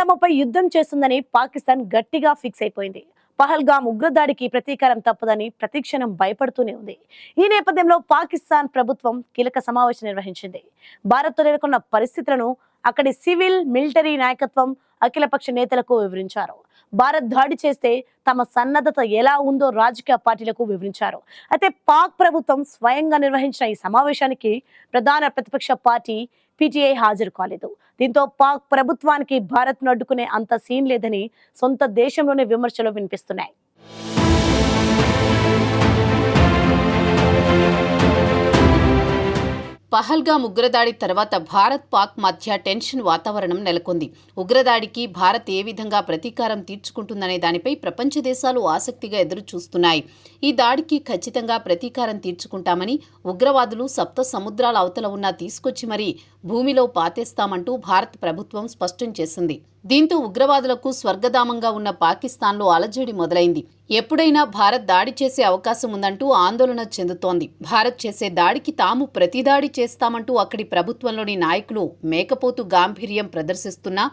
పుల్వామాపై యుద్ధం చేస్తుందని పాకిస్తాన్ గట్టిగా ఫిక్స్ అయిపోయింది. పహల్గామ్ ఉగ్రదాడికి ప్రతీకారం తప్పదని ప్రతిక్షణం భయపడుతూనే ఉంది. ఈ నేపథ్యంలో పాకిస్తాన్ ప్రభుత్వం కీలక సమావేశం నిర్వహించింది. భారత్తో నెలకొన్న పరిస్థితులను అక్కడి సివిల్, మిలిటరీ నాయకత్వం, అఖిలపక్ష నేతలకు వివరించారు. భారత్ దాడి చేస్తే తమ సన్నద్ధత ఎలా ఉందో రాజకీయ పార్టీలకు వివరించారు. అయితే పాక్ ప్రభుత్వం స్వయంగా నిర్వహించిన ఈ సమావేశానికి ప్రధాన ప్రతిపక్ష పార్టీ పీటీఐ హాజరు కాలేదు. దీంతో పాక్ ప్రభుత్వానికి భారత్ను అడ్డుకునే అంత సీన్ లేదని సొంత దేశంలోనే విమర్శలు వినిపిస్తున్నాయి. పహల్గామ్ ఉగ్రదాడి తర్వాత భారత్ పాక్ మధ్య టెన్షన్ వాతావరణం నెలకొంది. ఉగ్రదాడికి భారత్ ఏ విధంగా ప్రతీకారం తీర్చుకుంటుందనే దానిపై ప్రపంచ దేశాలు ఆసక్తిగా ఎదురు చూస్తున్నాయి. ఈ దాడికి ఖచ్చితంగా ప్రతీకారం తీర్చుకుంటామని, ఉగ్రవాదులు సప్త సముద్రాల అవతల ఉన్నా తీసుకొచ్చి మరీ భూమిలో పాతేస్తామంటూ భారత ప్రభుత్వం స్పష్టం చేసింది. దీంతో ఉగ్రవాదులకు స్వర్గధామంగా ఉన్న పాకిస్తాన్లో అలజడి మొదలైంది. ఎప్పుడైనా భారత్ దాడి చేసే అవకాశం ఉందంటూ ఆందోళన చెందుతోంది. భారత్ చేసే దాడికి తాము ప్రతిదాడి చేస్తామంటూ అక్కడి ప్రభుత్వంలోని నాయకులు మేకపోతు గాంభీర్యం ప్రదర్శిస్తున్నా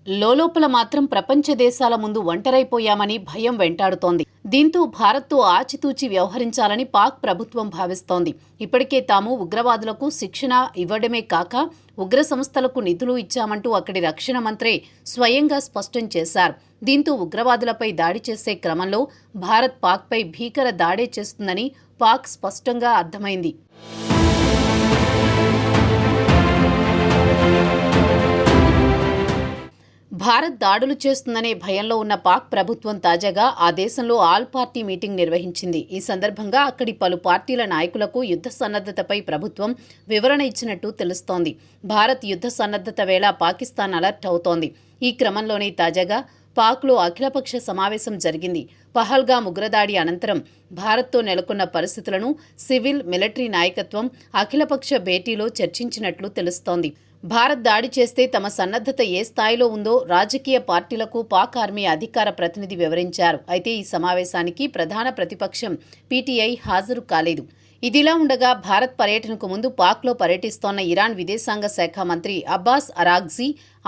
లోలోపల మాత్రం ప్రపంచ దేశాల ముందు ఒంటరైపోయామని భయం వెంటాడుతోంది. దీంతో భారత్తో ఆచితూచి వ్యవహరించాలని పాక్ ప్రభుత్వం భావిస్తోంది. ఇప్పటికే తాము ఉగ్రవాదులకు శిక్షణ ఇవ్వడమే కాక ఉగ్ర సంస్థలకు నిధులు ఇచ్చామంటూ అక్కడి రక్షణ మంత్రి స్వయంగా స్పష్టం చేశారు. దీంతో ఉగ్రవాదులపై దాడి చేసే క్రమంలో భారత్ పాక్పై భీకర దాడే చేస్తుందని పాక్ స్పష్టంగా అర్థమైంది. భారత్ దాడులు చేస్తుందనే భయంలో ఉన్న పాక్ ప్రభుత్వం తాజాగా ఆ దేశంలో ఆల్ పార్టీ మీటింగ్ నిర్వహించింది. ఈ సందర్భంగా అక్కడి పలు పార్టీల నాయకులకు యుద్ధ సన్నద్ధతపై ప్రభుత్వం వివరణ ఇచ్చినట్టు తెలుస్తోంది. భారత్ యుద్ధ సన్నద్ధత వేళ పాకిస్తాన్ అలర్ట్ అవుతోంది. ఈ క్రమంలోనే తాజాగా పాక్లో అఖిలపక్ష సమావేశం జరిగింది. పహల్గామ్ ఉగ్రదాడి అనంతరం భారత్తో నెలకొన్న పరిస్థితులను సివిల్, మిలిటరీ నాయకత్వం అఖిలపక్ష భేటీలో చర్చించినట్లు తెలుస్తోంది. భారత్ దాడి చేస్తే తమ సన్నద్ధత ఏ స్థాయిలో ఉందో రాజకీయ పార్టీలకు పాక్ ఆర్మీ అధికార ప్రతినిధి వివరించారు. అయితే ఈ సమావేశానికి ప్రధాన ప్రతిపక్షం పీటీఐ హాజరు కాలేదు. ఇదిలా ఉండగా భారత్ పర్యటనకు ముందు పాక్లో పర్యటిస్తోన్న ఇరాన్ విదేశాంగ శాఖ మంత్రి అబ్బాస్ అరాగ్జీ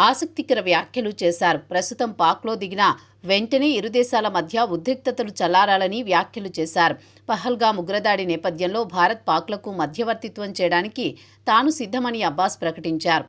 ఆసక్తికర వ్యాఖ్యలు చేశారు. ప్రస్తుతం పాక్లో దిగిన వెంటనే ఇరు దేశాల మధ్య ఉద్రిక్తతలు చల్లారాలని వ్యాఖ్యలు చేశారు. పహల్గామ్ ఉగ్రదాడి నేపథ్యంలో భారత్ పాక్లకు మధ్యవర్తిత్వం చేయడానికి తాను సిద్ధమని అబ్బాస్ ప్రకటించారు.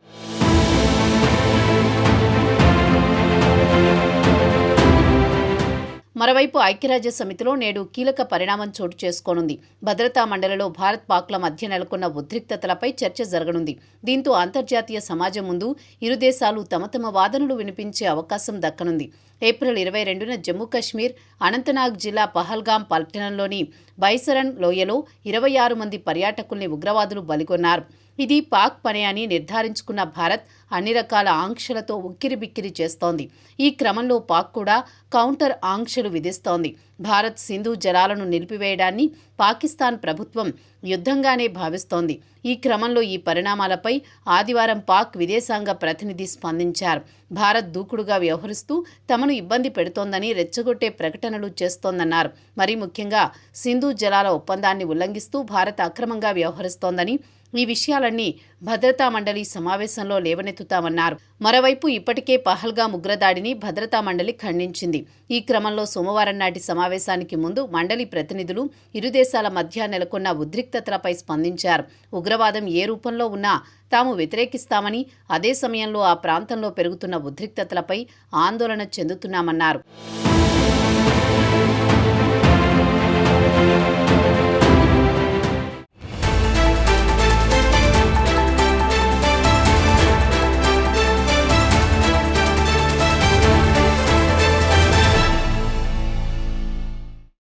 మరోవైపు ఐక్యరాజ్య సమితిలో నేడు కీలక పరిణామం చోటు చేసుకోనుంది. భద్రతా మండలిలో భారత్ పాక్ల మధ్య నెలకొన్న ఉద్రిక్తతలపై చర్చ జరగనుంది. దీంతో అంతర్జాతీయ సమాజం ముందు ఇరు దేశాలు తమ తమ వాదనలు వినిపించే అవకాశం దక్కనుంది. ఏప్రిల్ 22న జమ్మూ కశ్మీర్ అనంతనాగ్ జిల్లా పహల్గామ్ పట్టణంలోని బైసరన్ లోయలో 26 మంది పర్యాటకుల్ని ఉగ్రవాదులు బలిగొన్నారు. ఇది పాక్ పనే అని నిర్ధారించుకున్న భారత్ అన్ని రకాల ఆంక్షలతో ఉక్కిరిబిక్కిరి చేస్తోంది. ఈ క్రమంలో పాక్ కూడా కౌంటర్ ఆంక్షలు విధిస్తోంది. భారత్ సింధు జలాలను నిలిపివేయడాన్ని పాకిస్తాన్ ప్రభుత్వం యుద్ధంగానే భావిస్తోంది. ఈ క్రమంలో ఈ పరిణామాలపై ఆదివారం పాక్ విదేశాంగ ప్రతినిధి స్పందించారు. భారత్ దూకుడుగా వ్యవహరిస్తూ తమను ఇబ్బంది పెడుతోందని రెచ్చగొట్టే ప్రకటనలు చేస్తోందన్నారు. మరీ ముఖ్యంగా సింధు జలాల ఒప్పందాన్ని ఉల్లంఘిస్తూ భారత్ అక్రమంగా వ్యవహరిస్తోందని, ఈ విషయాలన్నీ భద్రతా మండలి సమావేశంలో లేవనెత్తుతామన్నారు. మరోవైపు ఇప్పటికే పహల్గామ్ ఉగ్రదాడిని భద్రతా మండలి ఖండించింది. ఈ క్రమంలో సోమవారం నాటి సమావేశానికి ముందు మండలి ప్రతినిధులు ఇరు దేశాల మధ్య నెలకొన్న ఉద్రిక్తతలపై స్పందించారు. ఉగ్రవాదం ఏ రూపంలో ఉన్నా తాము వ్యతిరేకిస్తామని, అదే సమయంలో ఆ ప్రాంతంలో పెరుగుతున్న ఉద్రిక్తతలపై ఆందోళన చెందుతున్నామన్నారు.